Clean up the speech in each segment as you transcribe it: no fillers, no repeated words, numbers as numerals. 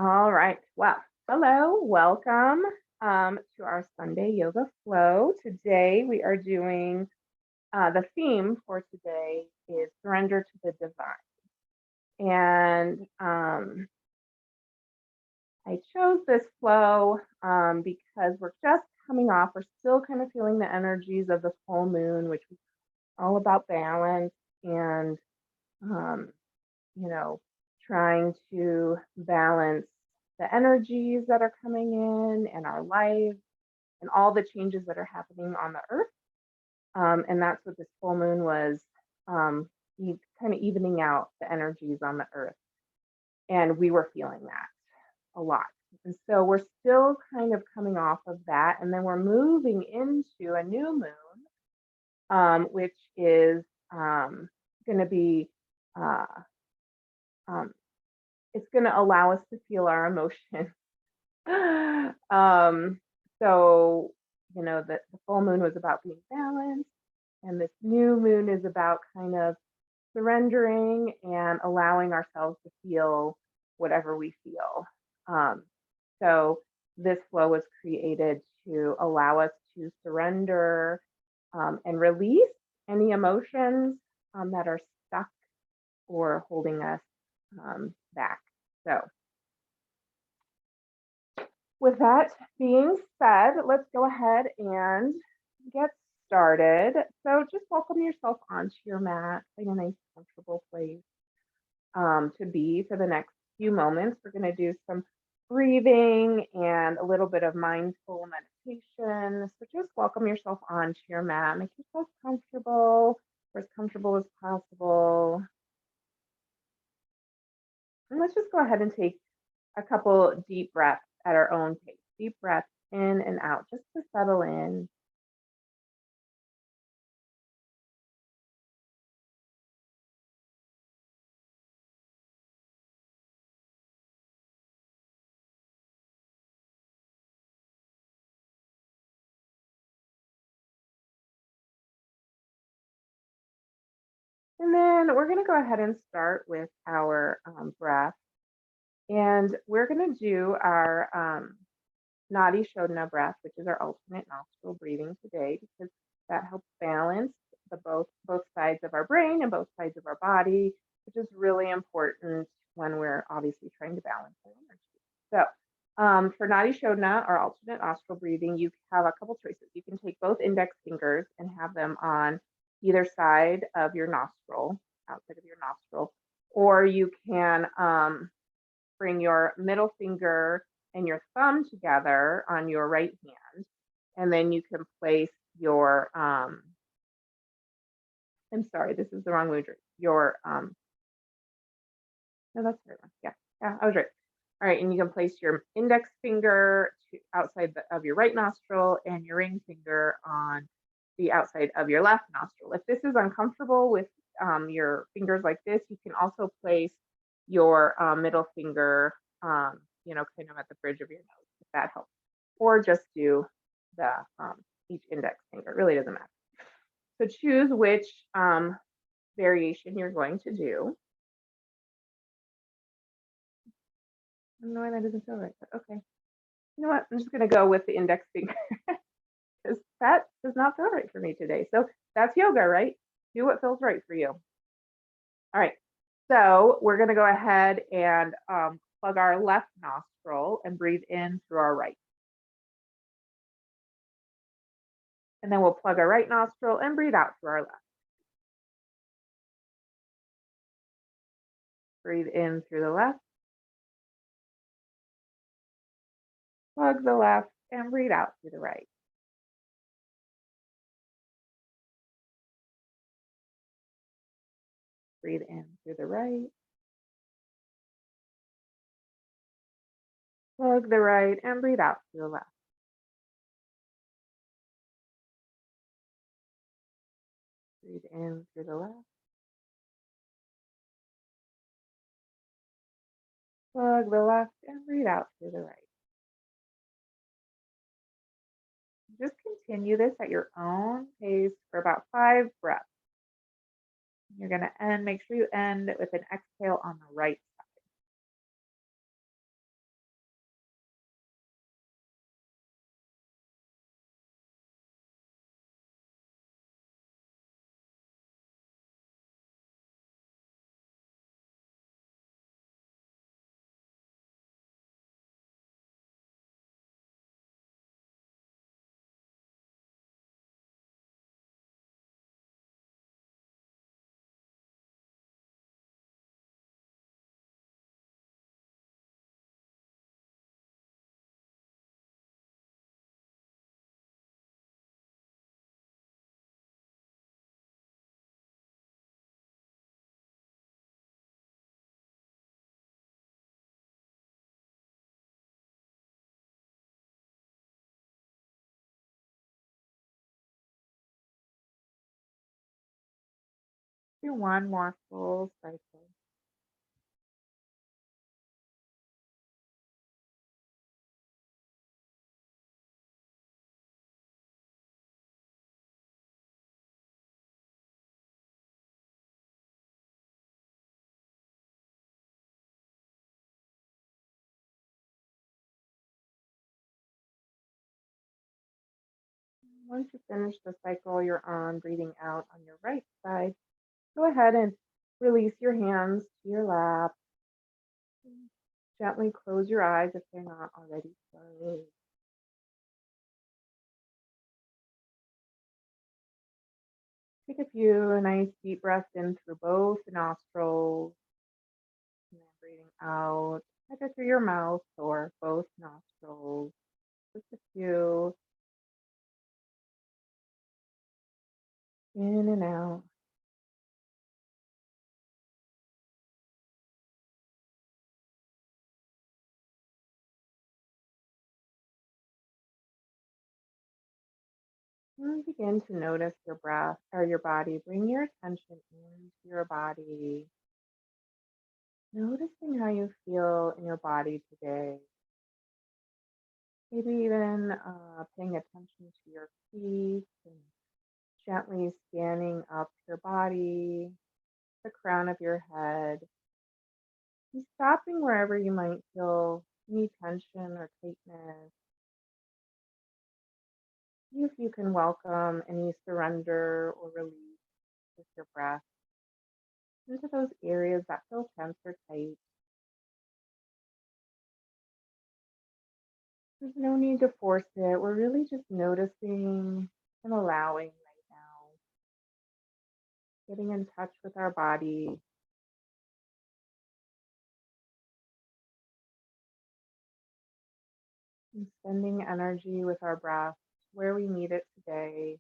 All right. Well, hello, welcome to our Sunday Yoga Flow. Today we are doing the theme for today is surrender to the divine. And I chose this flow because we're just coming off, we're still kind of feeling the energies of the full moon, which was all about balance and, um, you know, trying to balance the energies that are coming in and our life and all the changes that are happening on the earth. And that's what this full moon was kind of evening out the energies on the earth. And we were feeling that a lot. And so we're still kind of coming off of that. And then we're moving into a new moon, which is going to be, uh, um, it's going to allow us to feel our emotions. um, so, the full moon was about being balanced, and this new moon is about kind of surrendering and allowing ourselves to feel whatever we feel. Um, so, this flow was created to allow us to surrender and release any emotions that are stuck or holding us back. So, with that being said, let's go ahead and get started. So just welcome yourself onto your mat, find a nice comfortable place to be for the next few moments. We're going to do some breathing and a little bit of mindful meditation. So just welcome yourself onto your mat. Make yourself comfortable, or as comfortable as possible. And let's just go ahead and take a couple deep breaths at our own pace. Deep breaths in and out just to settle in. And then we're going to go ahead and start with our breath. And we're going to do our Nadi Shodhana breath, which is our alternate nostril breathing today, because that helps balance the both sides of our brain and both sides of our body, which is really important when we're obviously trying to balance our energy. So for Nadi Shodhana, or alternate nostril breathing, you have a couple choices. You can take both index fingers and have them on either side of your nostril, outside of your nostril, or you can bring your middle finger and your thumb together on your right hand, and then you can place your I'm sorry, this is the wrong mudra. Your no, that's the right one. Yeah, I was right. All right, and you can place your index finger outside of your right nostril and your ring finger on the outside of your left nostril. If this is uncomfortable with your fingers like this, you can also place your middle finger, kind of at the bridge of your nose, if that helps. Or just do the each index finger. It really doesn't matter. So choose which variation you're going to do. I don't know why that doesn't feel right, but okay. You know what? I'm just going to go with the index finger because that does not feel right for me today. So that's yoga, right? Do what feels right for you. All right. So we're going to go ahead and plug our left nostril and breathe in through our right. And then we'll plug our right nostril and breathe out through our left. Breathe in through the left. Plug the left and breathe out through the right. Breathe in through the right. Plug the right and breathe out through the left. Breathe in through the left. Plug the left and breathe out through the right. Just continue this at your own pace for about 5 breaths. You're going to end, make sure you end with an exhale on the right side. Do one more full cycle. Once you finish the cycle you're on, breathing out on your right side, go ahead and release your hands to your lap. Gently close your eyes if they're not already closed. Take a few nice deep breaths in through both nostrils and then breathing out either through your mouth or both nostrils. Just a few in and out. And begin to notice your breath or your body. Bring your attention into your body, noticing how you feel in your body today. Maybe even paying attention to your feet and gently scanning up your body, the crown of your head, and stopping wherever you might feel any tension or tightness. See if you can welcome any surrender or release with your breath into those areas that feel tense or tight. There's no need to force it. We're really just noticing and allowing right now, getting in touch with our body and spending energy with our breath where we need it today.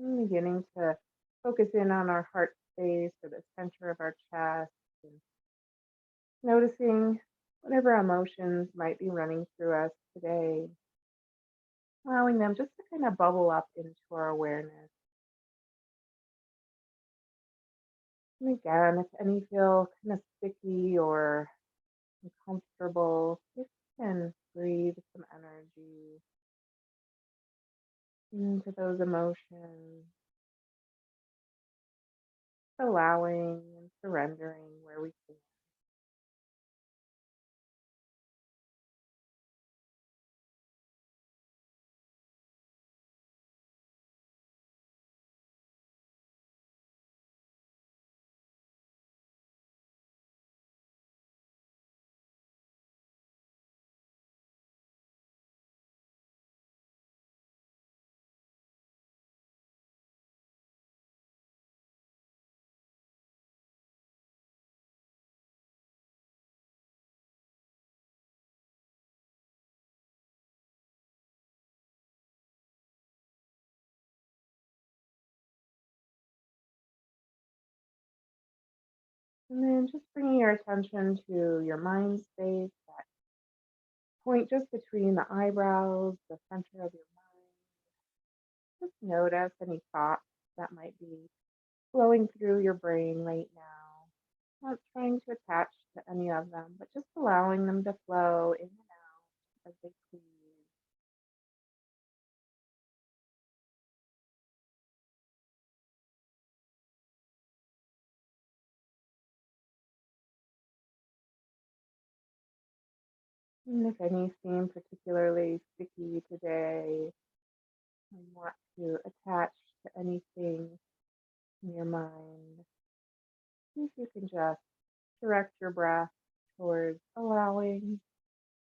And beginning to focus in on our heart space or the center of our chest and noticing whatever emotions might be running through us today, allowing them just to kind of bubble up into our awareness. And again, if any feel kind of sticky or uncomfortable, just can breathe some energy into those emotions, allowing and surrendering where we can. And then just bringing your attention to your mind space, that point just between the eyebrows, the center of your mind. Just notice any thoughts that might be flowing through your brain right now. Not trying to attach to any of them, but just allowing them to flow in and out as they please. And if any seem particularly sticky today and want to attach to anything in your mind, see if you can just direct your breath towards allowing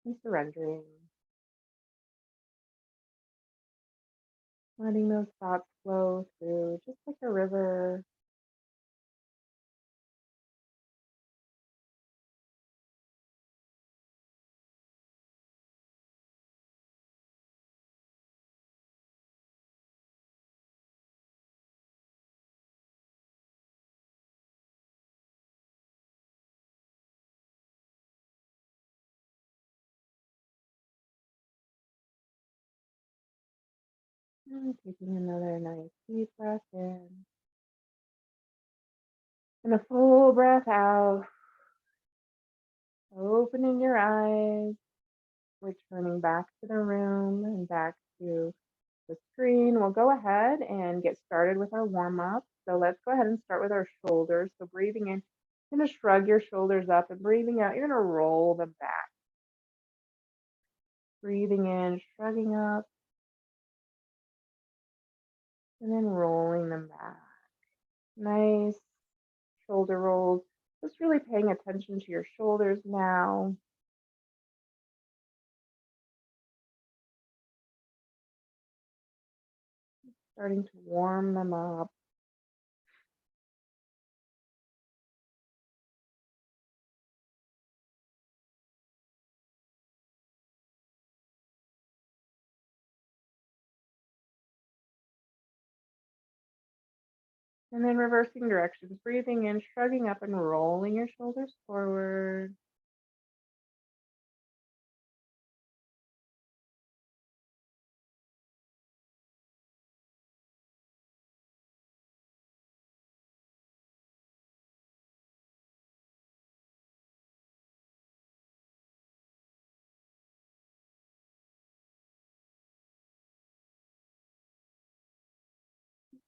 and surrendering, letting those thoughts flow through just like a river. And taking another nice deep breath in. And a full breath out. Opening your eyes, returning back to the room and back to the screen. We'll go ahead and get started with our warm up. So let's go ahead and start with our shoulders. So breathing in, you're going to shrug your shoulders up, and breathing out, you're going to roll them back. Breathing in, shrugging up, and then rolling them back. Nice shoulder rolls. Just really paying attention to your shoulders now. Starting to warm them up. And then reversing directions, breathing in, shrugging up, and rolling your shoulders forward.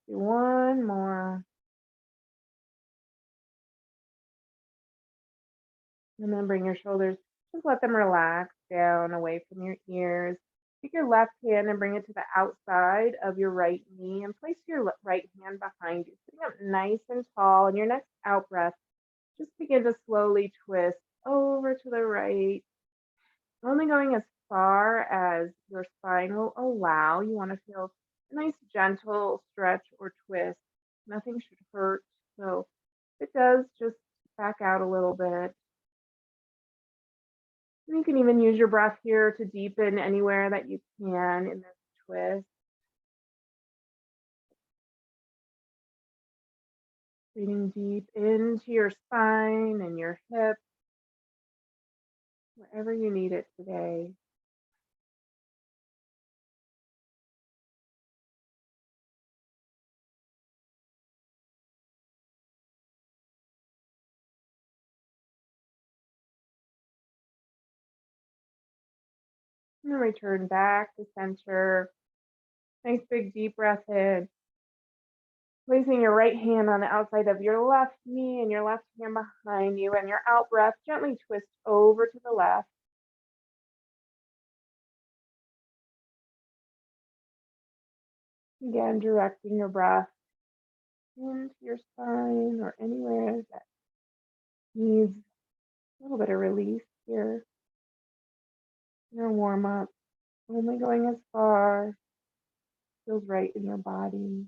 Do one more. And then bring your shoulders, just let them relax down away from your ears. Take your left hand and bring it to the outside of your right knee and place your right hand behind you, sitting up nice and tall. And your next out breath, just begin to slowly twist over to the right, only going as far as your spine will allow. You want to feel a nice gentle stretch or twist. Nothing should hurt. So if it does, just back out a little bit. You can even use your breath here to deepen anywhere that you can in this twist. Breathing deep into your spine and your hips, wherever you need it today. And then return back to center. Nice big deep breath in. Placing your right hand on the outside of your left knee and your left hand behind you, and your out breath, gently twist over to the left. Again, directing your breath into your spine or anywhere that needs a little bit of release here. Your warm up, only going as far feels right in your body.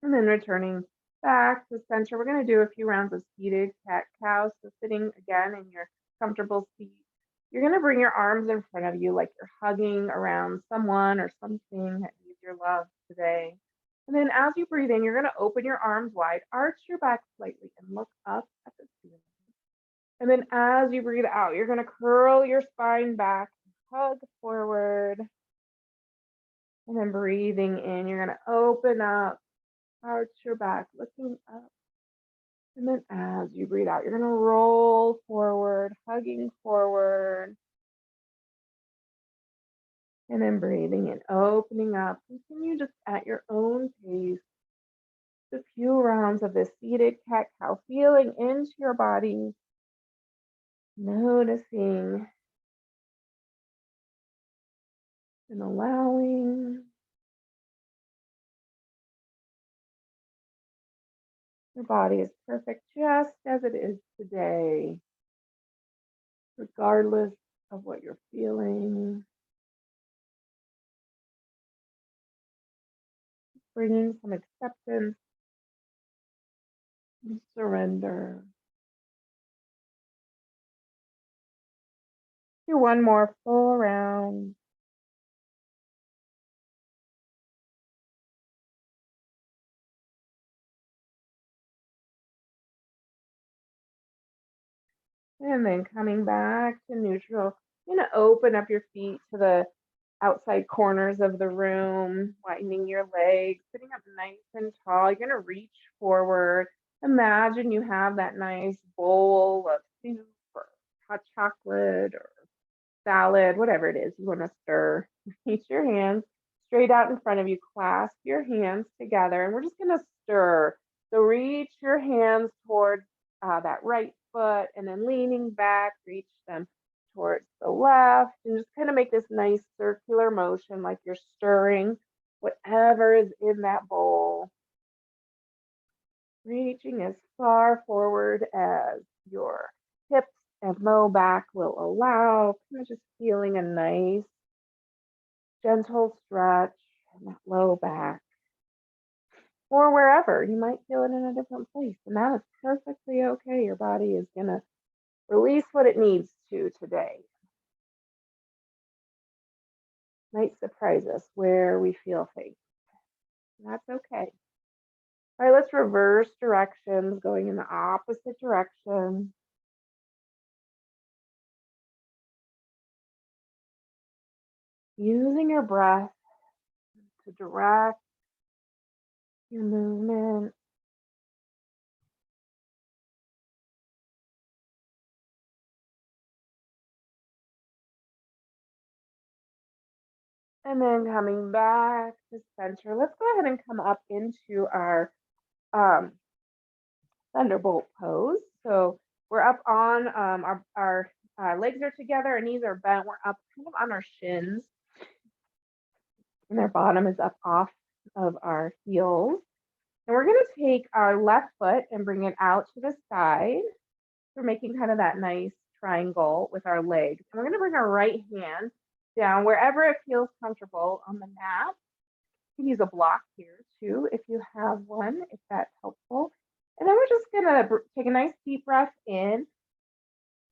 And then returning back to center, we're going to do a few rounds of seated cat cow. So sitting again in your comfortable seat, you're going to bring your arms in front of you like you're hugging around someone or something that needs your love today. And then as you breathe in, you're going to open your arms wide, arch your back slightly, and look up at the ceiling. And then as you breathe out, you're going to curl your spine back, hug forward. And then breathing in, you're going to open up, arch your back, looking up. And then as you breathe out, you're going to roll forward, hugging forward. And then breathing in, opening up. Continue just at your own pace. A few rounds of this seated cat cow, feeling into your body, noticing and allowing. Your body is perfect just as it is today, regardless of what you're feeling. Bringing some acceptance and surrender. Do one more full round. And then coming back to neutral, you're gonna open up your feet to the outside corners of the room, widening your legs, sitting up nice and tall. You're gonna reach forward. Imagine you have that nice bowl of soup or hot chocolate or salad, whatever it is you want to stir. Reach your hands straight out in front of you, clasp your hands together, and we're just going to stir. So reach your hands towards that right foot and then leaning back, reach them towards the left, and just kind of make this nice circular motion like you're stirring whatever is in that bowl. Reaching as far forward as your hips and low back will allow, kind of just feeling a nice, gentle stretch in that low back. Or wherever, you might feel it in a different place, and that is perfectly okay. Your body is going to release what it needs to today. Might surprise us where we feel safe. And that's okay. All right, let's reverse directions, going in the opposite direction. Using your breath to direct your movement. And then coming back to center. Let's go ahead and come up into our thunderbolt pose. So we're up on our legs are together, our knees are bent. We're up kind of on our shins, and our bottom is up off of our heels. And we're going to take our left foot and bring it out to the side. We're making kind of that nice triangle with our legs. And we're going to bring our right hand down wherever it feels comfortable on the mat. You can use a block here too if you have one, if that's helpful. And then we're just going to take a nice deep breath in.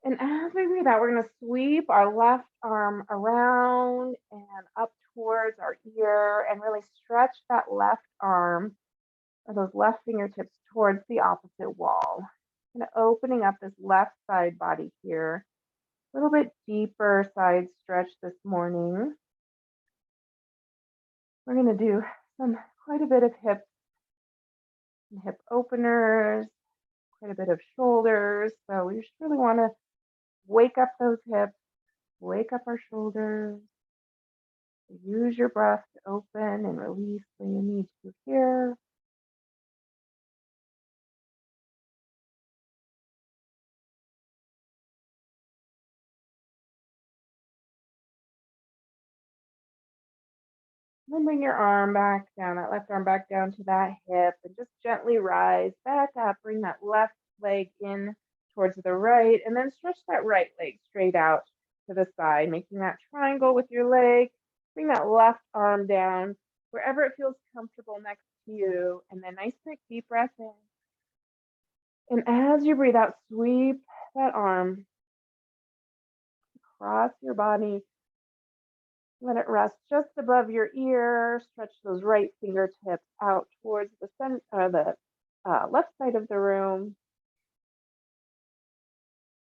And as we breathe out, we're going to sweep our left arm around and up towards our ear and really stretch that left arm or those left fingertips towards the opposite wall. Kind of opening up this left side body here. A little bit deeper side stretch this morning. We're going to do quite a bit of hip openers, quite a bit of shoulders. So we just really want to wake up those hips, wake up our shoulders. Use your breath to open and release when you need to here. Then bring your arm back down, that left arm back down to that hip, and just gently rise back up. Bring that left leg in towards the right, and then stretch that right leg straight out to the side, making that triangle with your leg. Bring that left arm down wherever it feels comfortable next to you, and then nice big deep breath in. And as you breathe out, sweep that arm across your body. Let it rest just above your ear. Stretch those right fingertips out towards the left side of the room.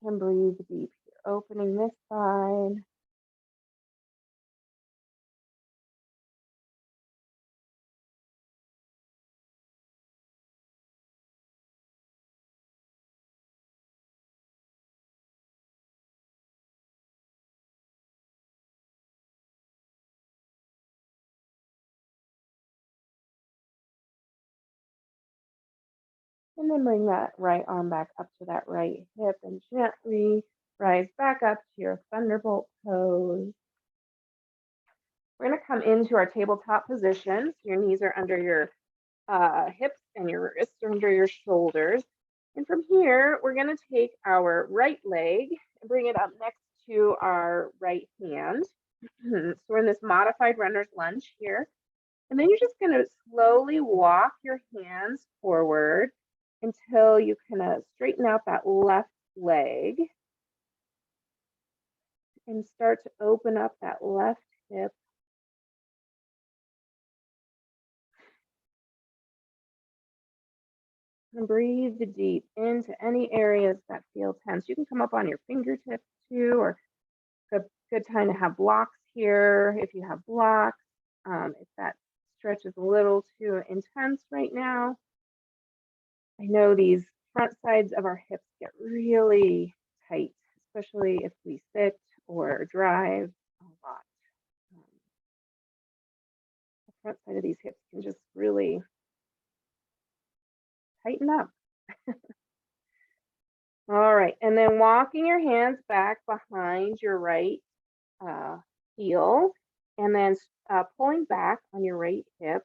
And breathe deep here, opening this side. And then bring that right arm back up to that right hip and gently rise back up to your thunderbolt pose. We're going to come into our tabletop position. So your knees are under your hips and your wrists are under your shoulders. And from here, we're going to take our right leg and bring it up next to our right hand. So we're in this modified runner's lunge here. And then you're just going to slowly walk your hands forward until you kind of straighten out that left leg and start to open up that left hip. And breathe deep into any areas that feel tense. You can come up on your fingertips too, or good time to have blocks here if you have blocks. If that stretch is a little too intense right now. I know these front sides of our hips get really tight, especially if we sit or drive a lot. The front side of these hips can just really tighten up. All right, and then walking your hands back behind your right heel, and then pulling back on your right hip,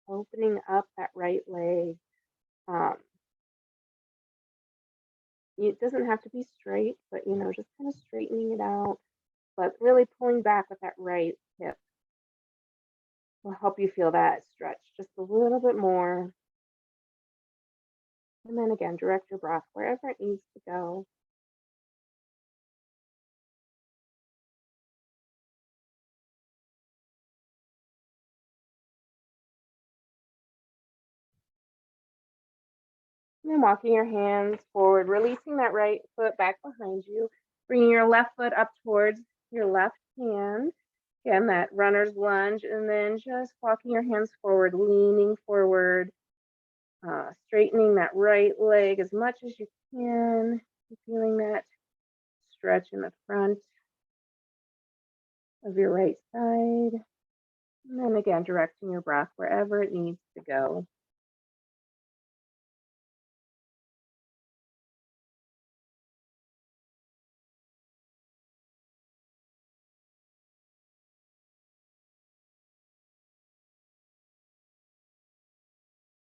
opening up that right leg. It doesn't have to be straight, but just kind of straightening it out, but really pulling back with that right hip will help you feel that stretch just a little bit more. And then again, direct your breath wherever it needs to go. And then walking your hands forward, releasing that right foot back behind you, bringing your left foot up towards your left hand. Again, that runner's lunge, and then just walking your hands forward, leaning forward, straightening that right leg as much as you can, feeling that stretch in the front of your right side. And then again, directing your breath wherever it needs to go.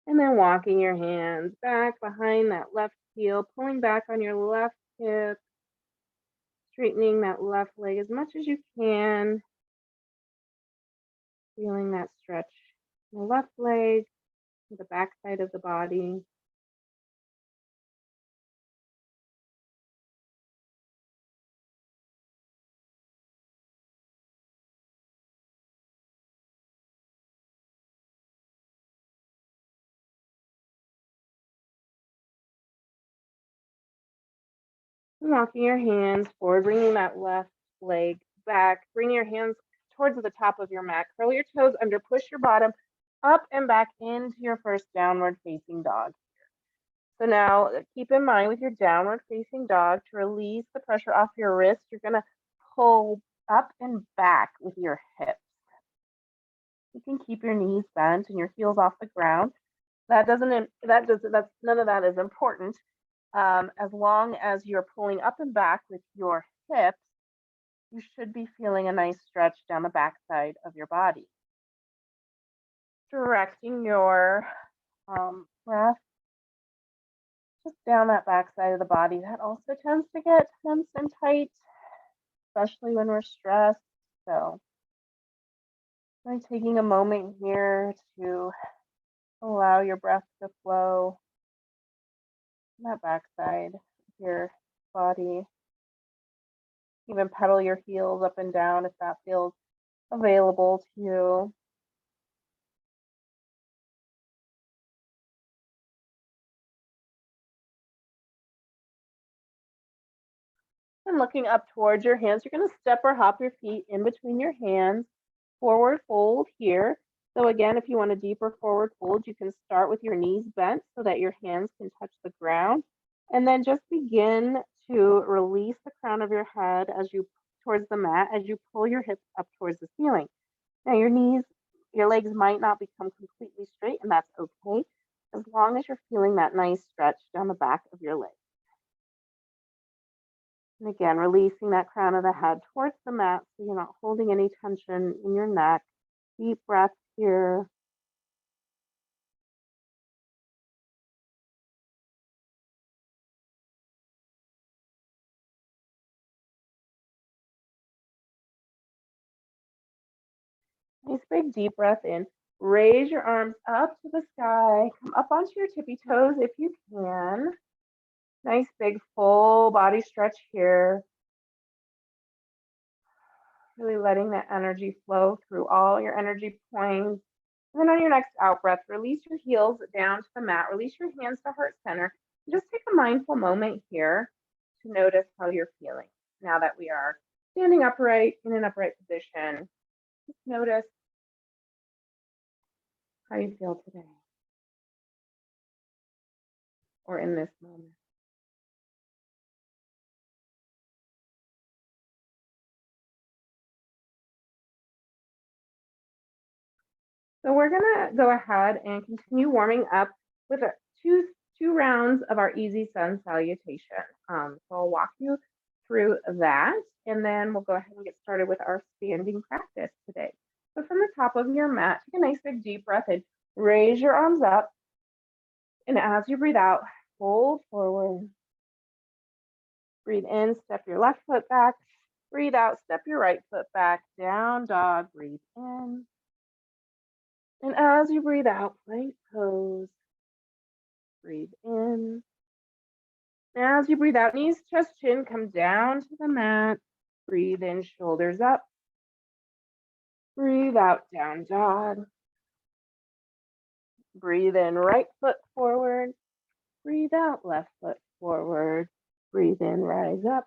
And then walking your hands back behind that left heel, pulling back on your left hip, straightening that left leg as much as you can, feeling that stretch in the left leg, the back side of the body. And walking your hands forward, bringing that left leg back, bring your hands towards the top of your mat, curl your toes under, push your bottom up and back into your first downward facing dog. So now keep in mind with your downward facing dog, to release the pressure off your wrist, you're going to pull up and back with your hips. You can keep your knees bent and your heels off the ground. None of that is important. As long as you're pulling up and back with your hips, you should be feeling a nice stretch down the back side of your body. Directing your breath just down that back side of the body. That also tends to get tense and tight, especially when we're stressed. So I'm taking a moment here to allow your breath to flow on that back side of your body. Even pedal your heels up and down if that feels available to you. And looking up towards your hands, you're going to step or hop your feet in between your hands. Forward fold here. So again, if you want a deeper forward fold, you can start with your knees bent so that your hands can touch the ground. And then just begin to release the crown of your head as you towards the mat as you pull your hips up towards the ceiling. Now your legs might not become completely straight, and that's okay, as long as you're feeling that nice stretch down the back of your legs. And again, releasing that crown of the head towards the mat so you're not holding any tension in your neck. Deep breath here. Nice big deep breath in. Raise your arms up to the sky. Come up onto your tippy toes if you can. Nice big full body stretch here. Really letting that energy flow through all your energy points And then on your next out breath, release your heels down to the mat, release your hands to heart center. And just take a mindful moment here to notice how you're feeling now that we are standing upright in an upright position. Just notice how you feel today or in this moment. So we're gonna go ahead and continue warming up with two rounds of our easy sun salutation. So I'll walk you through that, and then we'll go ahead and get started with our standing practice today. So from the top of your mat, take a nice big deep breath in, raise your arms up, and as you breathe out, fold forward. Breathe in, step your left foot back. Breathe out, step your right foot back. Down dog, breathe in. And as you breathe out, plank pose. Breathe in. As you breathe out, knees, chest, chin, come down to the mat. Breathe in, shoulders up. Breathe out, down dog. Breathe in, right foot forward. Breathe out, left foot forward. Breathe in, rise up.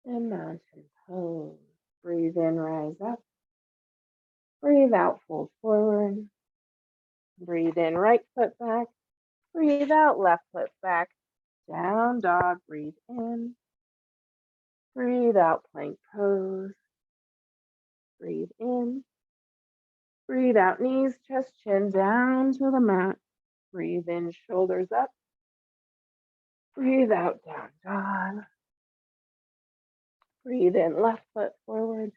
And mountain pose. Breathe in, rise up. Breathe out, fold forward. Breathe in, right foot back. Breathe out, left foot back. Down dog, breathe in. Breathe out, plank pose. Breathe in. Breathe out, knees, chest, chin down to the mat. Breathe in, shoulders up. Breathe out, down dog. Breathe in, left foot forward.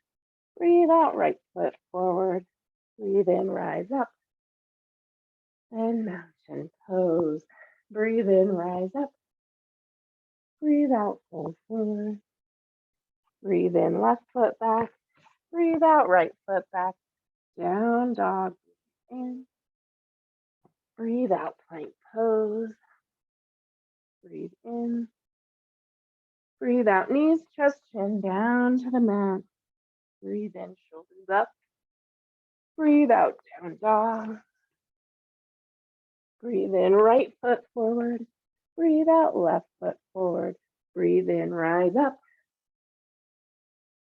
Breathe out, right foot forward. Breathe in, rise up. And mountain pose. Breathe in, rise up. Breathe out, fold forward. Breathe in, left foot back. Breathe out, right foot back. Down dog. Breathe in. Breathe out, plank pose. Breathe in. Breathe out, knees, chest, chin down to the mat. Breathe in, shoulders up. Breathe out, down dog. Breathe in, right foot forward. Breathe out, left foot forward. Breathe in, rise up.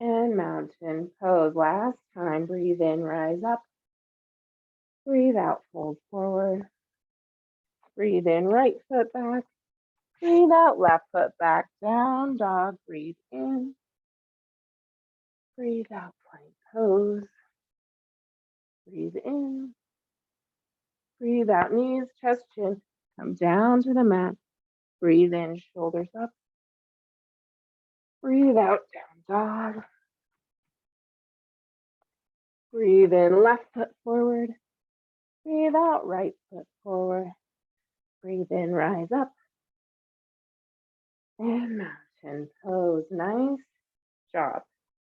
And mountain pose. Last time, breathe in, rise up. Breathe out, fold forward. Breathe in, right foot back. Breathe out, left foot back, down dog. Breathe in. Breathe out, plank pose. Breathe in. Breathe out, knees, chest, chin. Come down to the mat. Breathe in, shoulders up. Breathe out, down dog. Breathe in, left foot forward. Breathe out, right foot forward. Breathe in, rise up. And mountain pose. Nice job.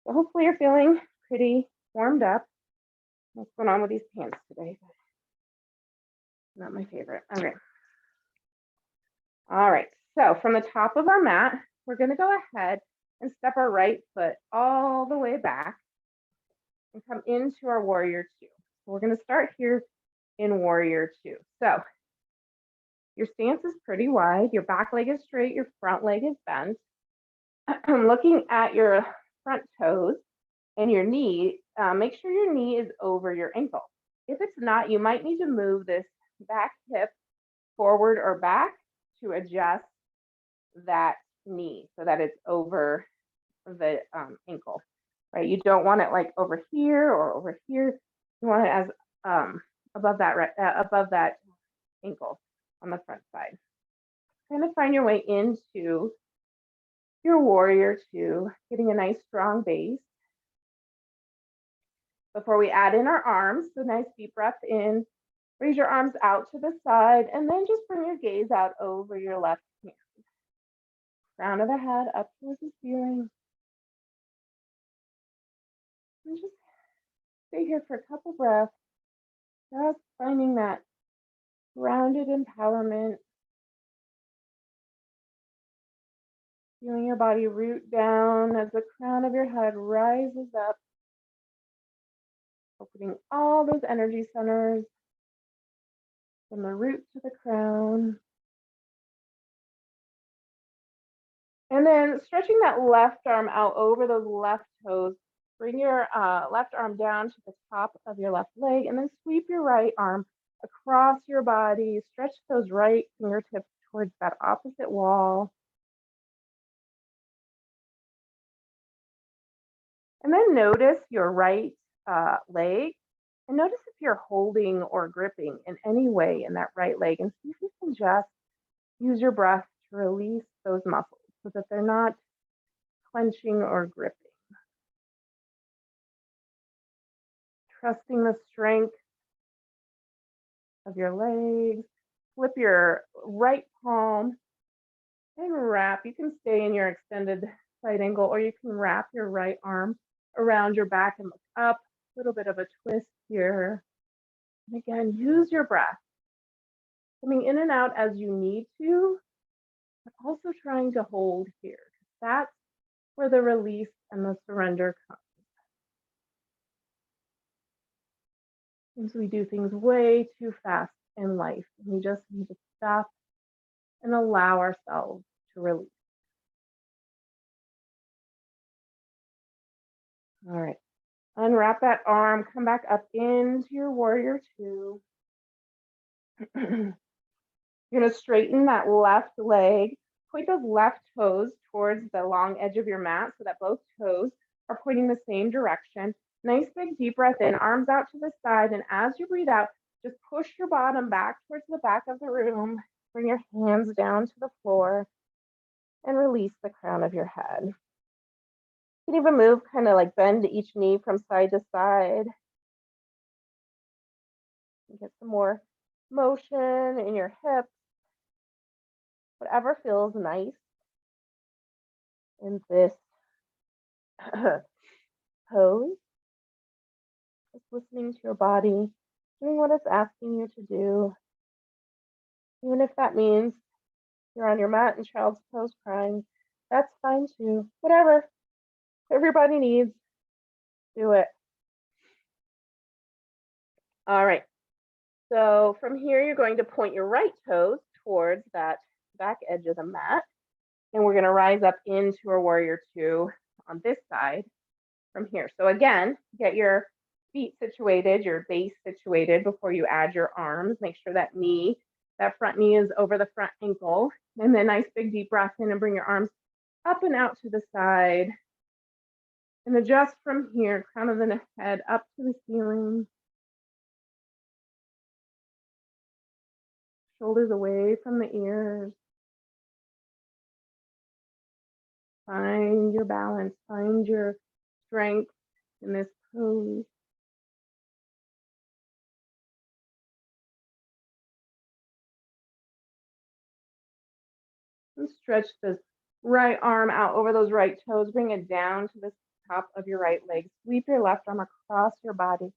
So hopefully you're feeling pretty warmed up. What's going on with these pants today? Not my favorite. Okay. All right. So from the top of our mat, we're going to go ahead and step our right foot all the way back and come into our warrior two. So we're going to start here in warrior two. So your stance is pretty wide. Your back leg is straight. Your front leg is bent. Looking at your front toes and your knee, make sure your knee is over your ankle. If it's not, you might need to move this back hip forward or back to adjust that knee so that it's over the ankle, right? You don't want it like over here or over here. You want it as above that ankle on the front side. Kind of find your way into your warrior two, getting a nice strong base. Before we add in our arms, so nice deep breath in, raise your arms out to the side, and then just bring your gaze out over your left hand. Crown of the head up towards the ceiling. And just stay here for a couple breaths, just finding that grounded empowerment. Feeling your body root down as the crown of your head rises up. Opening all those energy centers from the root to the crown. And then stretching that left arm out over those left toes. Bring your left arm down to the top of your left leg, and then sweep your right arm across your body. Stretch those right fingertips towards that opposite wall. And then notice your right leg, and notice if you're holding or gripping in any way in that right leg, and see if you can just use your breath to release those muscles so that they're not clenching or gripping. Trusting the strength of your legs. Flip your right palm and wrap. You can stay in your extended side angle, or you can wrap your right arm around your back and look up. A little bit of a twist here. And again, use your breath. Coming in and out as you need to, but also trying to hold here. That's where the release and the surrender comes. Since we do things way too fast in life, we just need to stop and allow ourselves to release. All right, unwrap that arm, come back up into your warrior two. You're gonna straighten that left leg, point those left toes towards the long edge of your mat so that both toes are pointing the same direction. Nice big deep breath in, arms out to the side, and as you breathe out, just push your bottom back towards the back of the room. Bring your hands down to the floor and release the crown of your head. You can even move, kind of like bend each knee from side to side. Get some more motion in your hips. Whatever feels nice in this pose. Just listening to your body, doing what it's asking you to do. Even if that means you're on your mat in child's pose crying, that's fine too. Whatever everybody needs, do it. All right. So from here, you're going to point your right toes towards that back edge of the mat. And we're going to rise up into a warrior two on this side from here. So again, get your feet situated, your base situated before you add your arms. Make sure that knee, that front knee is over the front ankle. And then nice big deep breath in and bring your arms up and out to the side. And adjust from here, crown of the head up to the ceiling. Shoulders away from the ears. Find your balance, find your strength in this pose. And stretch this right arm out over those right toes. Bring it down to the top of your right leg. Sweep your left arm across your body.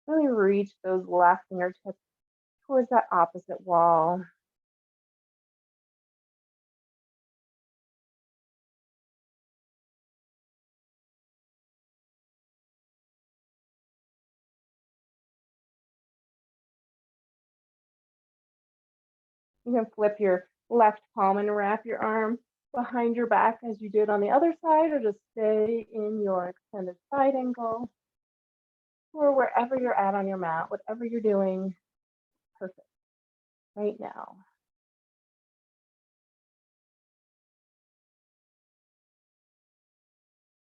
Really reach those left fingertips towards that opposite wall. You can flip your left palm and wrap your arm behind your back as you did on the other side, or just stay in your extended side angle, or wherever you're at on your mat, whatever you're doing, perfect right now.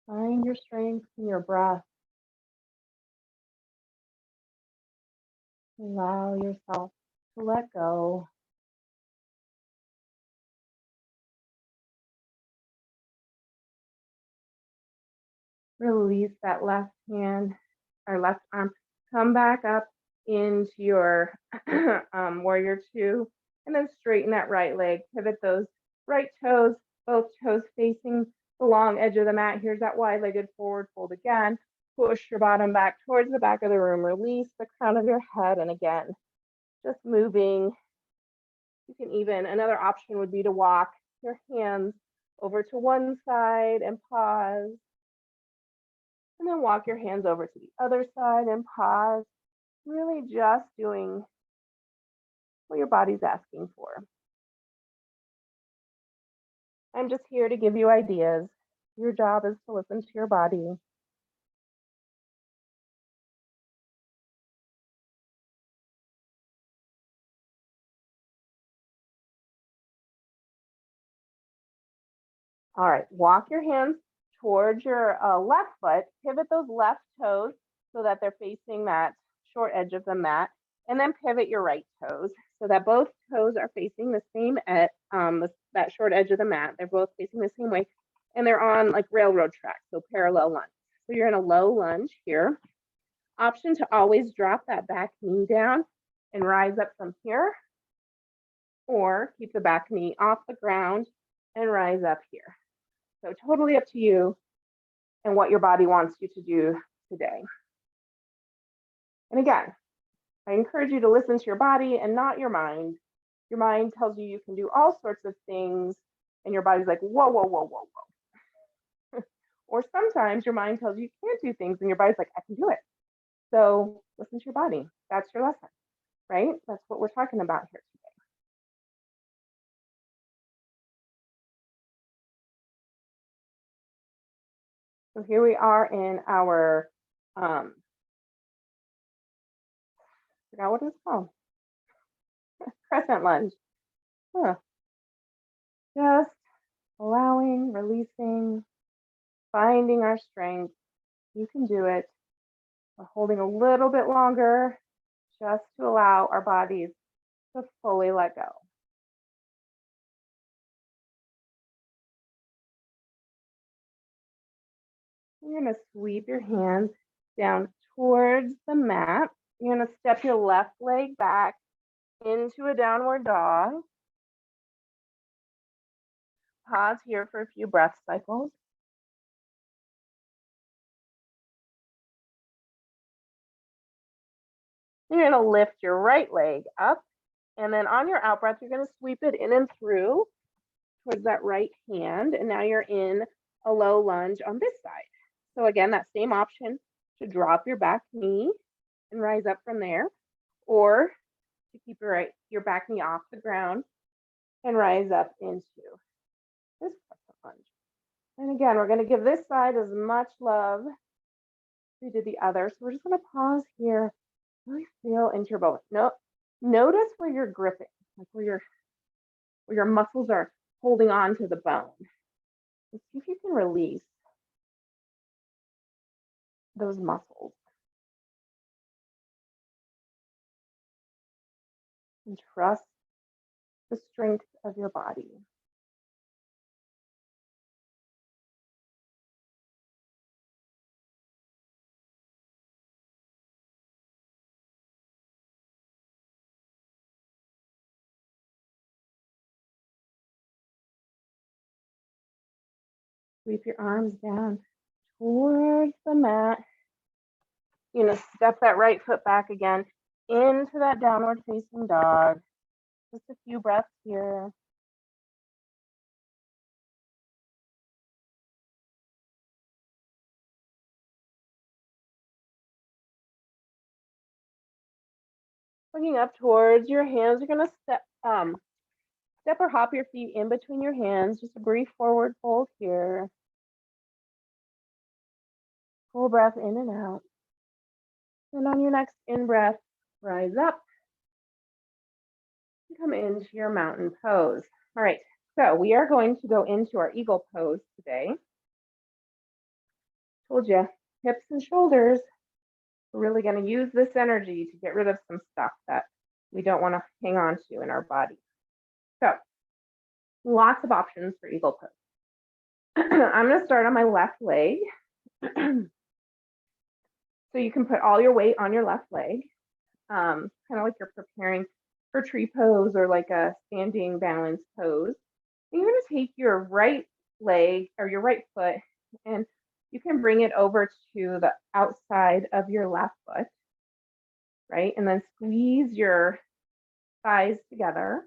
Find your strength in your breath. Allow yourself to let go. Release that left hand or left arm. Come back up into your warrior two, and then straighten that right leg. Pivot those right toes, both toes facing the long edge of the mat. Here's that wide-legged forward fold again. Push your bottom back towards the back of the room. Release the crown of your head, and again, just moving. You can even, another option would be to walk your hands over to one side and pause. And then walk your hands over to the other side and pause, really just doing what your body's asking for. I'm just here to give you ideas. Your job is to listen to your body. All right, walk your hands towards your left foot, pivot those left toes so that they're facing that short edge of the mat, and then pivot your right toes so that both toes are facing the same that short edge of the mat. They're both facing the same way, and they're on like railroad tracks, so parallel lunge. So you're in a low lunge here. Option to always drop that back knee down and rise up from here, or keep the back knee off the ground and rise up here. So totally up to you and what your body wants you to do today. And again, I encourage you to listen to your body and not your mind. Your mind tells you you can do all sorts of things, and your body's like, whoa, whoa, whoa, whoa, whoa. Or sometimes your mind tells you you can't do things, and your body's like, I can do it. So listen to your body. That's your lesson, right? That's what we're talking about here today. So here we are in our, I forgot what it's called, crescent lunge. Huh. Just allowing, releasing, finding our strength. You can do it. We're holding a little bit longer just to allow our bodies to fully let go. You're going to sweep your hands down towards the mat. You're going to step your left leg back into a downward dog. Pause here for a few breath cycles. You're going to lift your right leg up, and then on your out breath, you're going to sweep it in and through towards that right hand, and now you're in a low lunge on this side. So again, that same option to drop your back knee and rise up from there, or to keep your back knee off the ground and rise up into this lunge. And again, we're going to give this side as much love as we did the other. So we're just going to pause here, really feel into your bone. Notice where you're gripping, like where your muscles are holding on to the bone. And see if you can release those muscles. And trust the strength of your body. Sweep your arms down towards the mat. You're going to step that right foot back again into that downward facing dog. Just a few breaths here. Looking up towards your hands, you're going to step or hop your feet in between your hands. Just a brief forward fold here. Full breath in and out. And on your next in-breath, rise up. And come into your mountain pose. All right, so we are going to go into our eagle pose today. Told you, hips and shoulders. We're really going to use this energy to get rid of some stuff that we don't want to hang on to in our body. So, lots of options for eagle pose. I'm going to start on my left leg. So you can put all your weight on your left leg, kind of like you're preparing for tree pose or like a standing balance pose. And you're going to take your right leg or your right foot, and you can bring it over to the outside of your left foot, right? And then squeeze your thighs together.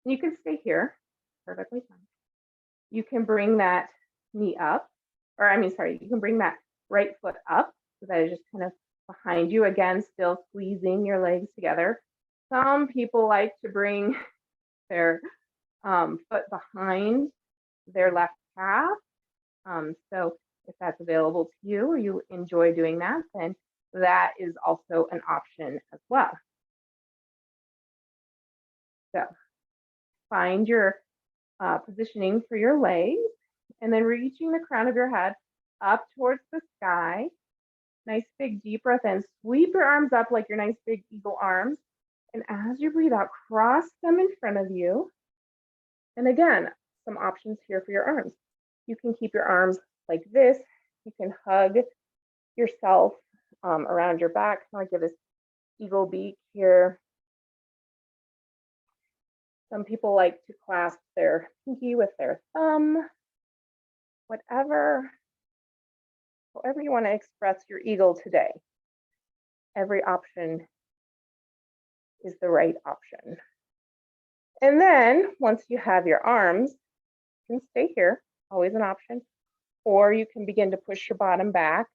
And you can stay here, perfectly fine. You can bring that knee up, or you can bring that right foot up, so that is just kind of behind you. Again, still squeezing your legs together. Some people like to bring their foot behind their left calf. So if that's available to you or you enjoy doing that, then that is also an option as well. So find your positioning for your legs and then reaching the crown of your head up towards the sky. Nice big deep breath in. Sweep your arms up like your nice big eagle arms. And as you breathe out, cross them in front of you. And again, some options here for your arms. You can keep your arms like this. You can hug yourself around your back, kind of give this eagle beak here. Some people like to clasp their pinky with their thumb. However you want to express your eagle today. Every option is the right option. And then once you have your arms, you can stay here, always an option, or you can begin to push your bottom back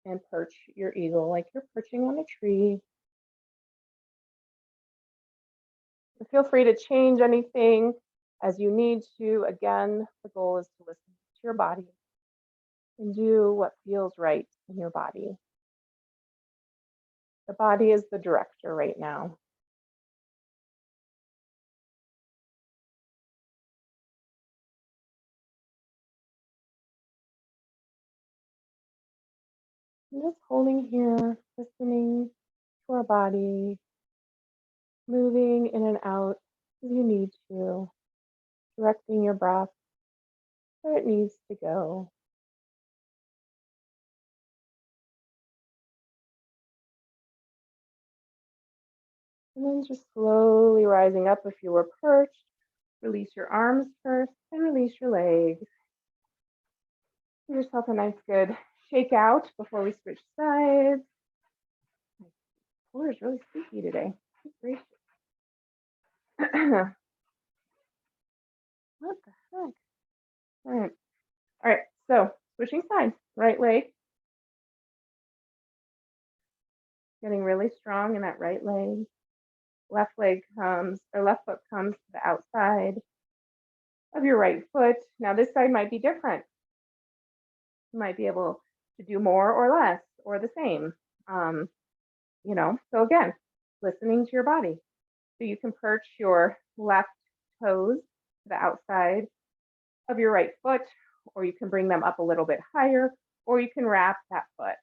and perch your eagle like you're perching on a tree. Feel free to change anything as you need to. Again, the goal is to listen to your body and do what feels right in your body. The body is the director right now. I'm just holding here, listening to our body, moving in and out as you need to, directing your breath where it needs to go. And then just slowly rising up if you were perched. Release your arms first and release your legs. Give yourself a nice good shake out before we switch sides. My floor is really squeaky today. What the heck? All right, so switching sides. Right leg. Getting really strong in that right leg. Left leg comes, or left foot comes to the outside of your right foot. Now this side might be different. You might be able to do more or less or the same. So again, listening to your body. So you can perch your left toes to the outside of your right foot, or you can bring them up a little bit higher, or you can wrap that foot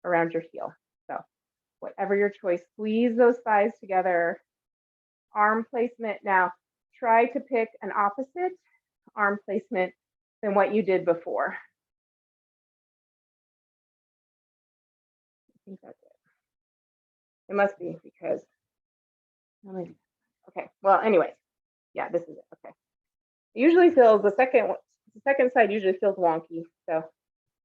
around your heel. So whatever your choice, squeeze those thighs together. Arm placement. Now try to pick an opposite arm placement than what you did before. I think that's it. It must be because, okay, well, anyways, yeah, this is it, okay. It usually feels, the second side usually feels wonky, so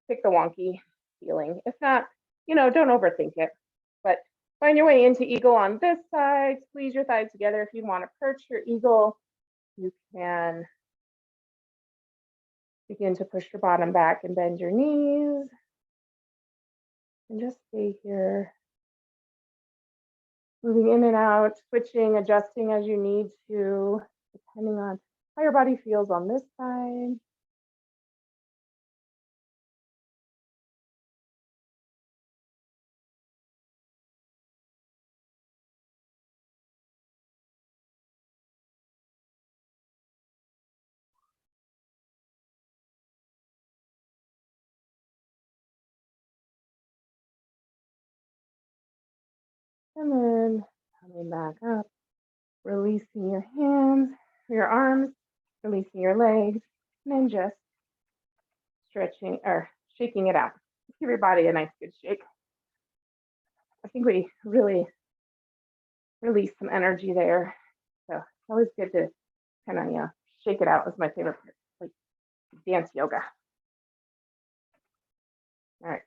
pick the wonky feeling. If not, don't overthink it, but find your way into eagle on this side, squeeze your thighs together. If you want to perch your eagle, you can begin to push your bottom back and bend your knees. And just stay here. Moving in and out, switching, adjusting as you need to, depending on how your body feels on this side. And then coming back up, releasing your hands, your arms, releasing your legs, and then just stretching or shaking it out. Give your body a nice good shake. I think we really release some energy there. So it's always good to kind of shake it out. Is my favorite part, like dance yoga. All right,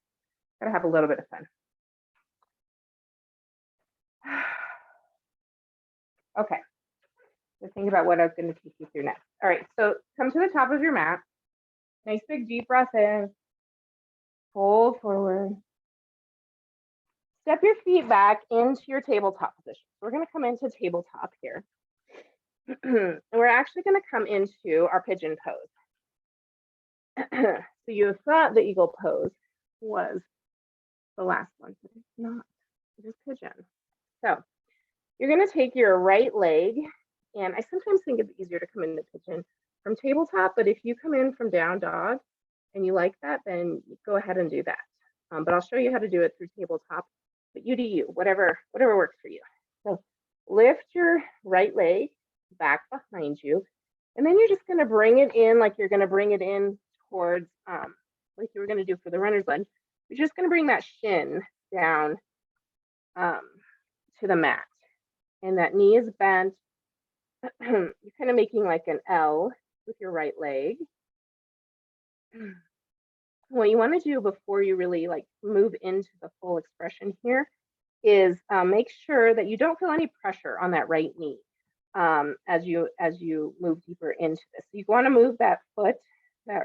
gotta have a little bit of fun. Okay, so think about what I was going to take you through next. All right, so come to the top of your mat. Nice big deep breath in. Fold forward. Step your feet back into your tabletop position. We're going to come into tabletop here. And we're actually going to come into our pigeon pose. So you thought the eagle pose was the last one, but it's not. It is pigeon. So you're going to take your right leg, and I sometimes think it's easier to come into pigeon from tabletop, but if you come in from down dog and you like that, then go ahead and do that. But I'll show you how to do it through tabletop, but you do you, whatever works for you. So lift your right leg back behind you, and then you're just going to bring it in like you're going to bring it in towards, like you were going to do for the runner's lunge. You're just going to bring that shin down to the mat, and that knee is bent. You're kind of making like an L with your right leg. What you want to do before you really like move into the full expression here is make sure that you don't feel any pressure on that right knee as you move deeper into this. So you want to move that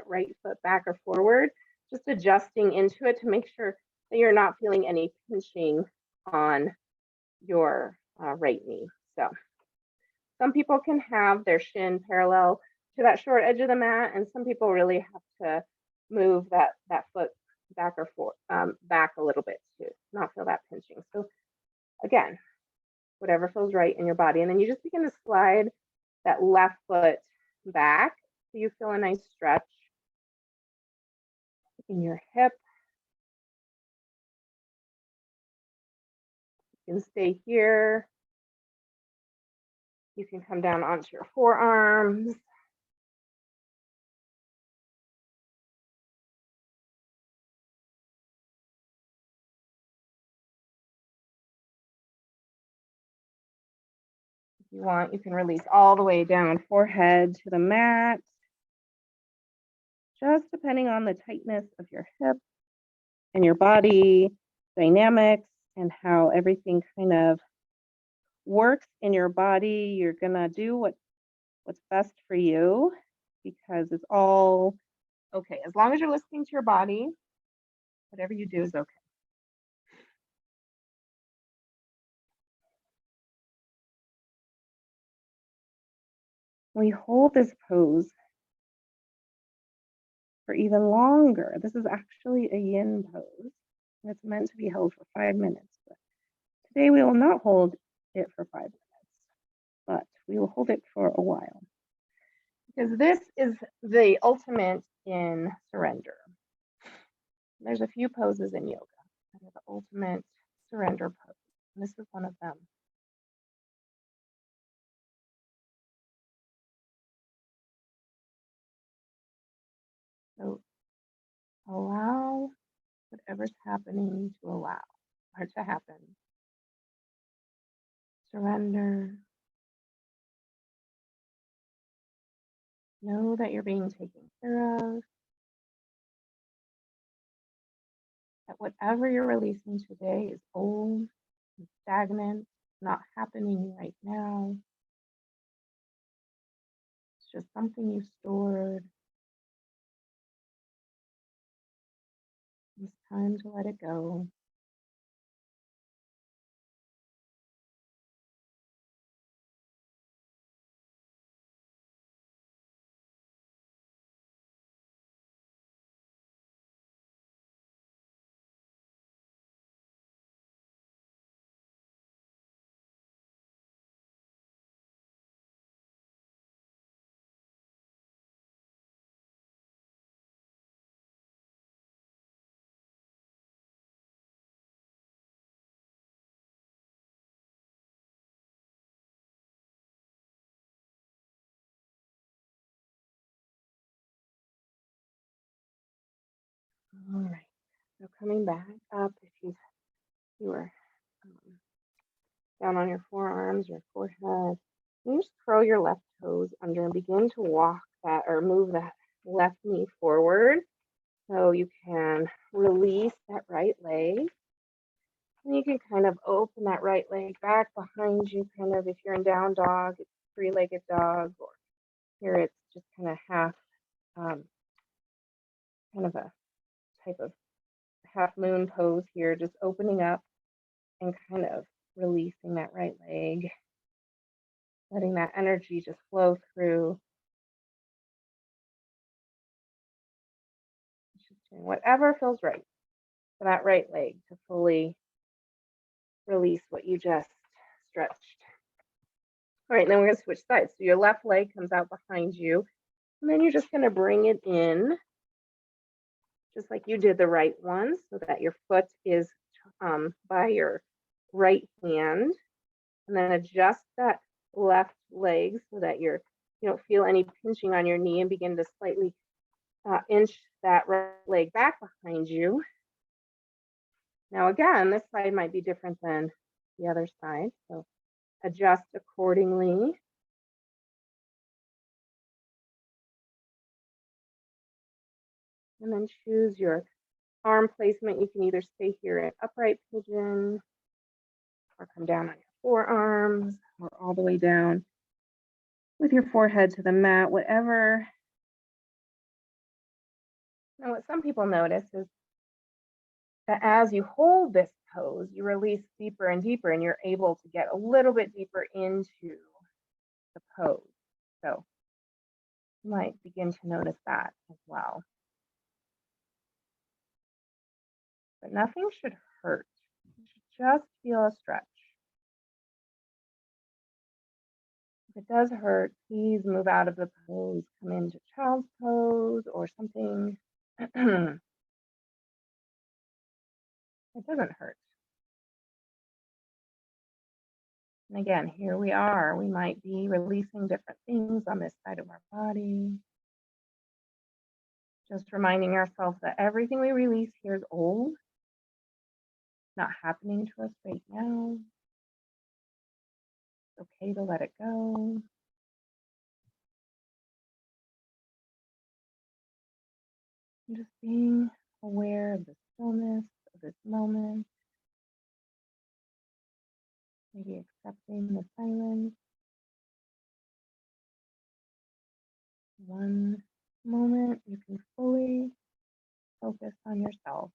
right foot back or forward, just adjusting into it to make sure that you're not feeling any pinching on your right knee. So some people can have their shin parallel to that short edge of the mat, and some people really have to move that foot back or forth, back a little bit to not feel that pinching. So again, whatever feels right in your body, and then you just begin to slide that left foot back so you feel a nice stretch in your hip. You can stay here. You can come down onto your forearms. If you want, you can release all the way down, forehead to the mat. Just depending on the tightness of your hip and your body dynamics and how everything kind of works in your body, you're gonna do what's best for you, because it's all okay. As long as you're listening to your body, whatever you do is okay. We hold this pose for even longer. This is actually a yin pose. And it's meant to be held for 5 minutes. But today we will not hold it for 5 minutes, but we will hold it for a while. Because this is the ultimate in surrender. There's a few poses in yoga that are the ultimate surrender pose. And this is one of them. So allow whatever's happening to allow or to happen. Surrender. Know that you're being taken care of. That whatever you're releasing today is old, and stagnant, not happening right now. It's just something you stored. It's time to let it go. All right. So coming back up, if you were down on your forearms, your forehead, you just curl your left toes under and begin to walk that or move that left knee forward so you can release that right leg. And you can kind of open that right leg back behind you, kind of if you're in down dog, it's three-legged dog, or here it's just kind of half kind of a type of half moon pose here, just opening up and kind of releasing that right leg, letting that energy just flow through. Just doing whatever feels right for that right leg to fully release what you just stretched. All right, then we're going to switch sides. So your left leg comes out behind you, and then you're just going to bring it in, just like you did the right one, so that your foot is by your right hand, and then adjust that left leg so that you don't feel any pinching on your knee, and begin to slightly inch that right leg back behind you. Now again, this side might be different than the other side, so adjust accordingly. And then choose your arm placement. You can either stay here in upright pigeon, or come down on your forearms, or all the way down with your forehead to the mat, whatever. Now, what some people notice is that as you hold this pose, you release deeper and deeper, and you're able to get a little bit deeper into the pose. So you might begin to notice that as well. But nothing should hurt. You should just feel a stretch. If it does hurt, please move out of the pose, come into child's pose or something. It doesn't hurt. And again, here we are. We might be releasing different things on this side of our body. Just reminding ourselves that everything we release here is old, not happening to us right now. It's okay to let it go. And just being aware of the stillness of this moment. Maybe accepting the silence. One moment you can fully focus on yourself.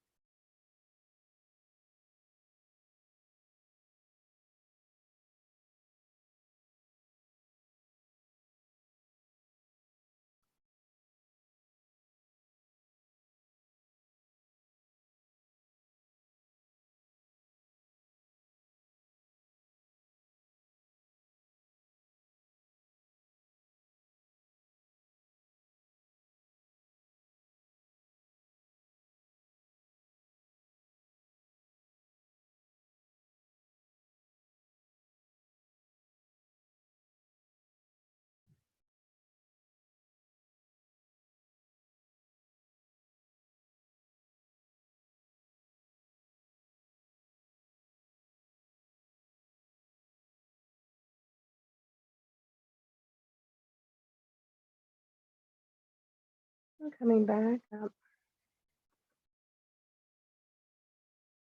And coming back up.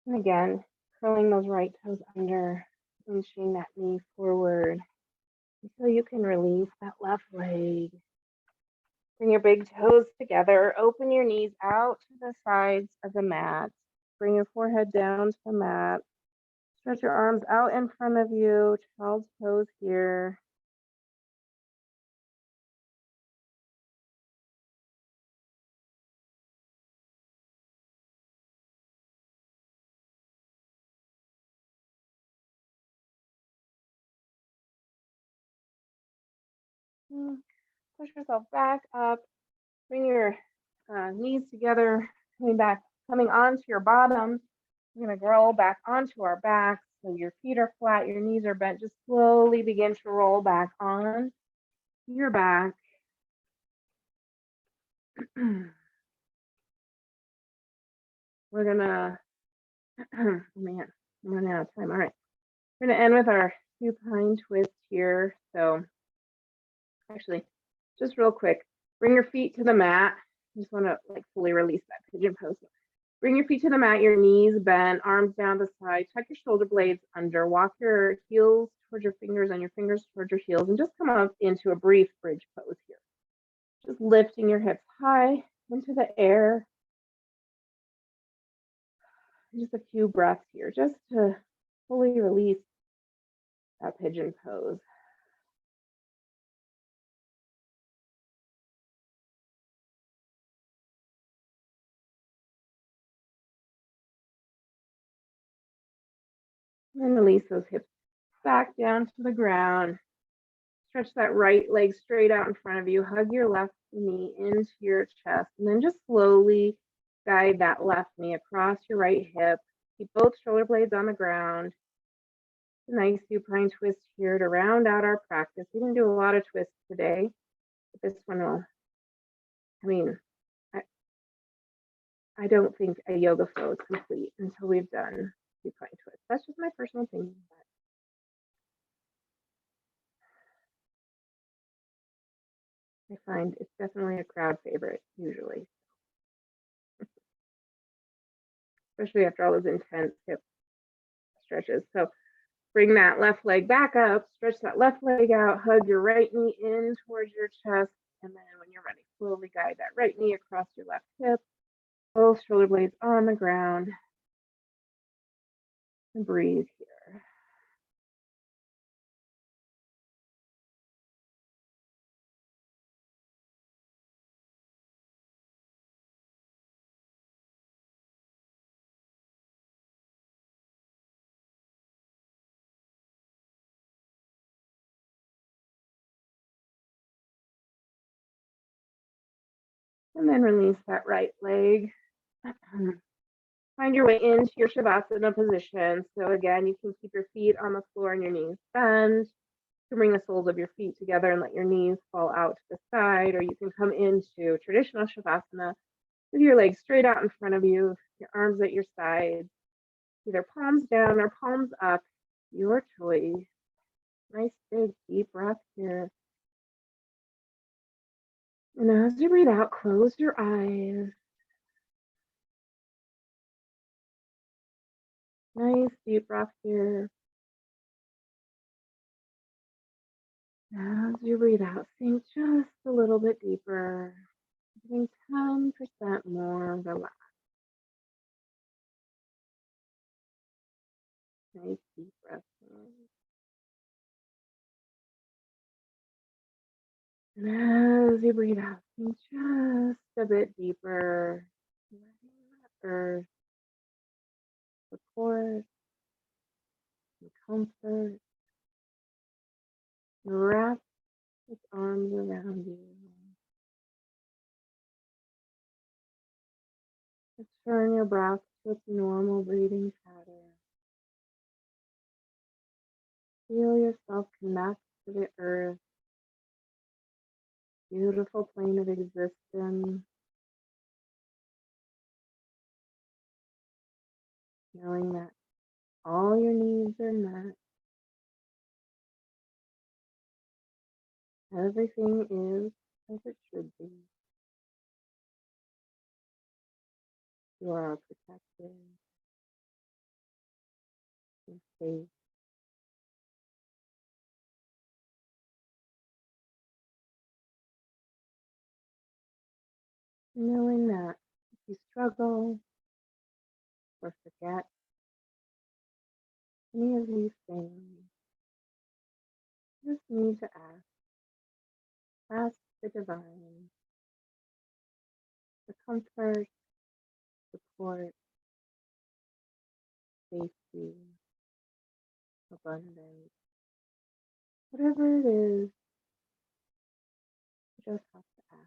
And again, curling those right toes under, inching that knee forward until you can release that left leg. Bring your big toes together. Open your knees out to the sides of the mat. Bring your forehead down to the mat. Stretch your arms out in front of you. Child's pose here. Push yourself back up. Bring your knees together. Coming onto your bottom. We're going to roll back onto our backs. So your feet are flat, your knees are bent. Just slowly begin to roll back on your back. We're gonna, oh man, I'm running out of time. All right, we're gonna end with our supine twist here. So actually, just real quick, bring your feet to the mat. I just wanna like fully release that pigeon pose. Bring your feet to the mat, your knees bent, arms down the side, tuck your shoulder blades under, walk your heels towards your fingers and your fingers towards your heels, and just come up into a brief bridge pose here. Just lifting your hips high into the air, Just a few breaths here, just to fully release that pigeon pose. And then release those hips back down to the ground. Stretch that right leg straight out in front of you. Hug your left knee into your chest. And then just slowly guide that left knee across your right hip. Keep both shoulder blades on the ground. A nice supine twist here to round out our practice. We didn't do a lot of twists today, but this one will, I mean, I don't think a yoga flow is complete until we've done supine twist. That's just my personal opinion. I find it's definitely a crowd favorite usually, especially after all those intense hip stretches. So bring that left leg back up, stretch that left leg out, hug your right knee in towards your chest, and then when you're ready, slowly guide that right knee across your left hip, both shoulder blades on the ground, and breathe here. And then release that right leg. Find your way into your Shavasana position. So again, you can keep your feet on the floor and your knees bend. You can bring the soles of your feet together and let your knees fall out to the side, or you can come into traditional Shavasana with your legs straight out in front of you, your arms at your sides, either palms down or palms up, your choice. Nice big deep breath here. And as you breathe out, close your eyes. Nice deep breath here. As you breathe out, sink just a little bit deeper, getting 10% more relaxed. Nice deep breath in. And as you breathe out, sink just a bit deeper, letting that earth support and comfort wrap its arms around you. Return your breath to its normal breathing pattern. Feel yourself connect to the earth, beautiful plane of existence, knowing that all your needs are met. Everything is as it should be. You are protected and safe. Knowing that if you struggle or forget any of these things, you just need to ask the divine for comfort, support, safety, abundance, whatever it is, you just have to ask.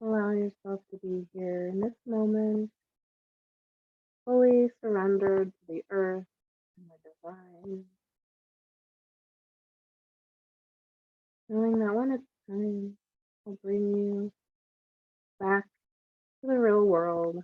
Allow yourself to be here in this moment, fully surrendered to the earth and the divine, knowing that when it's time, I'll bring you back to the real world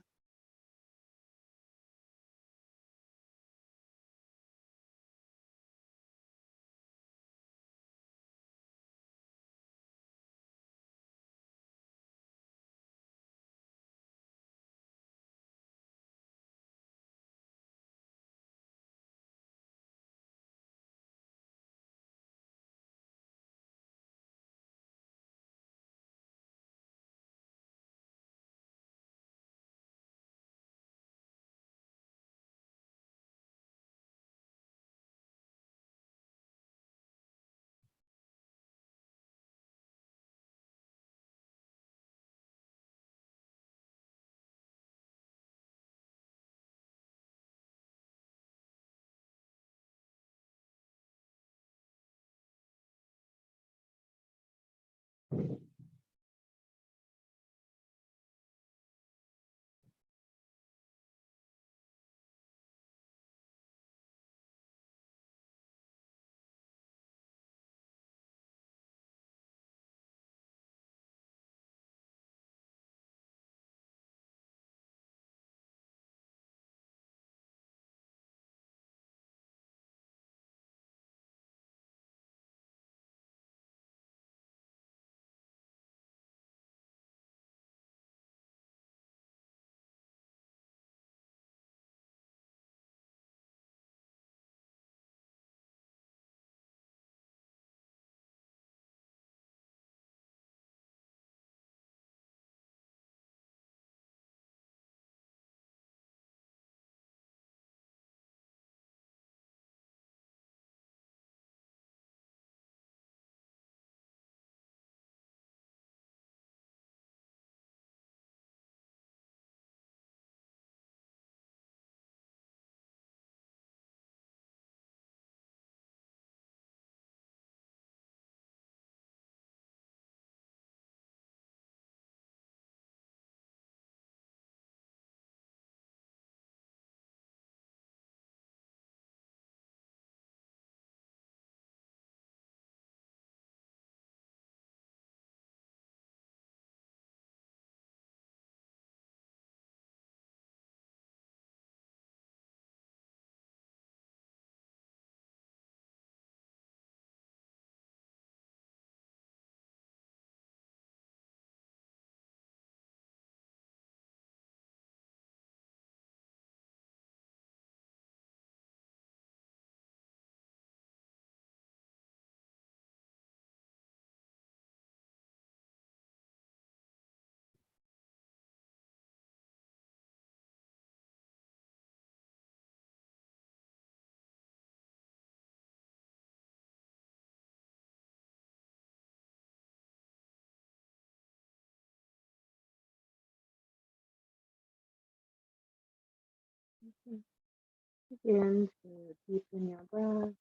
Begin to deepen your breath.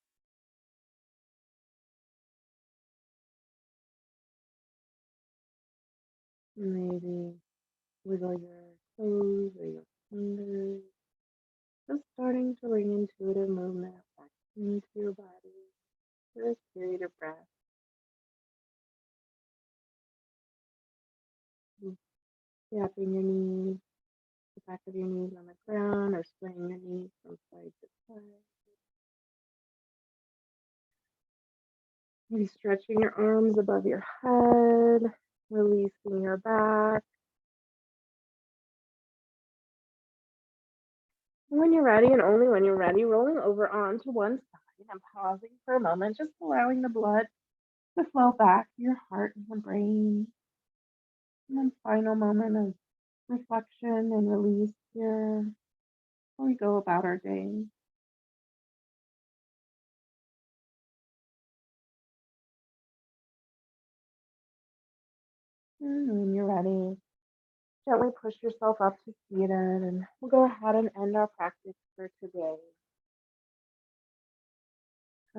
Maybe wiggle your toes or your fingers. Just starting to bring intuitive movement back into your body for this period of breath. Tapping your knees, the back of your knees on the ground, or swaying your knees from side to side. Maybe stretching your arms above your head, releasing your back. When you're ready, and only when you're ready, rolling over onto one side and pausing for a moment, just allowing the blood to flow back to your heart and your brain. And then final moment of reflection and release here before we go about our day. And when you're ready, gently push yourself up to seated, and we'll go ahead and end our practice for today.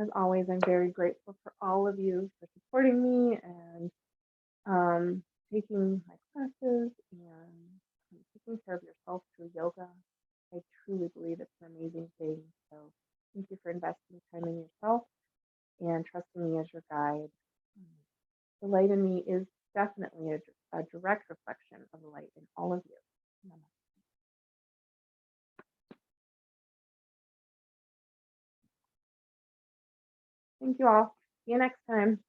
As always, I'm very grateful for all of you for supporting me and taking my classes and taking care of yourself through yoga. I truly believe it's an amazing thing. So thank you for investing time in yourself and trusting me as your guide. The light in me is definitely a direct reflection of the light in all of you. Thank you all. See you next time.